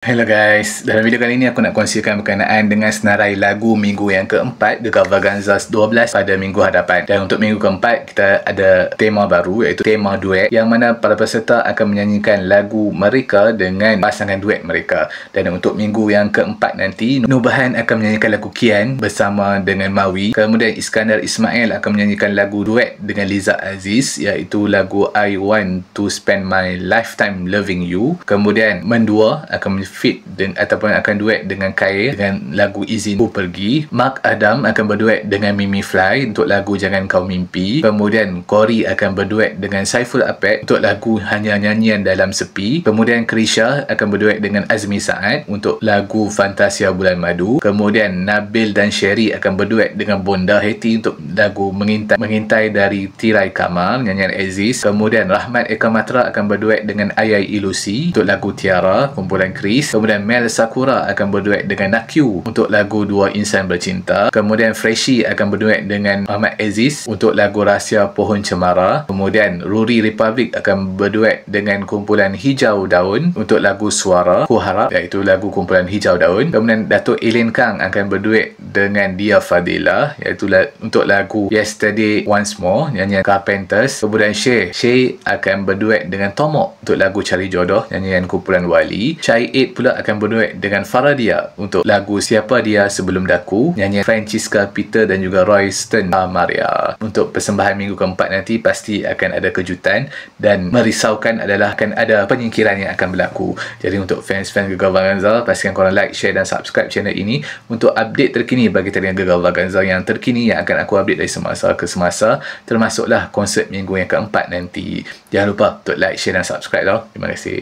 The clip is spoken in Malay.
Hello guys, dalam video kali ini aku nak kongsikan berkenaan dengan senarai lagu minggu yang keempat Gegar Vaganza 12 pada minggu hadapan. Dan untuk minggu keempat kita ada tema baru, iaitu tema duet, yang mana para peserta akan menyanyikan lagu mereka dengan pasangan duet mereka. Dan untuk minggu yang keempat nanti, Nubahan akan menyanyikan lagu Kian bersama dengan Mawi. Kemudian Iskandar Ismail akan menyanyikan lagu duet dengan Liza Aziz, iaitu lagu I Want To Spend My Lifetime Loving You. Kemudian Mendua akan fit ataupun akan duet dengan Khair dengan lagu Izin Ku Pergi. Mark Adam akan berduet dengan Mimi Fly untuk lagu Jangan Kau Mimpi. Kemudian Cory akan berduet dengan Saiful Apek untuk lagu Hanya Nyanyian Dalam Sepi. Kemudian Krisha akan berduet dengan Azmi Saad untuk lagu Fantasia Bulan Madu. Kemudian Nabil dan Sherry akan berduet dengan Bonda Heti untuk lagu Mengintai dari Tirai Kamal, nyanyian Aziz. Kemudian Rahmat Eka Matra akan berduet dengan Ayai Ilusi untuk lagu Tiara, kumpulan Chris. Kemudian Mel Sakura akan berduet dengan Nakyu untuk lagu Dua Insan Bercinta. Kemudian Freshy akan berduet dengan Ahmad Aziz untuk lagu Rahsia Pohon Cemara. Kemudian Ruri Republic akan berduet dengan kumpulan Hijau Daun untuk lagu Suara Ku Harap, iaitu lagu kumpulan Hijau Daun. Kemudian Datuk Elin Kang akan berduet dengan Dia Fadila, iaitu untuk lagu Yesterday Once More, nyanyian Carpenters. Kemudian Shay akan berduet dengan Tomok untuk lagu Cari Jodoh, nyanyian kumpulan Wali. Chai 8 pula akan berduet dengan Faradia untuk lagu Siapa Dia Sebelum Daku, nyanyian Francisca Peter dan juga Royston Maria. Untuk persembahan minggu keempat nanti pasti akan ada kejutan, dan merisaukan adalah akan ada penyingkiran yang akan berlaku. Jadi untuk fans-fans Gegar Vaganza, pastikan korang like, share dan subscribe channel ini untuk update terkini bagi tarian Gegar Vaganza yang terkini yang akan aku update dari semasa ke semasa, termasuklah konsert minggu yang keempat nanti. Jangan lupa untuk like, share dan subscribe tau. Terima kasih.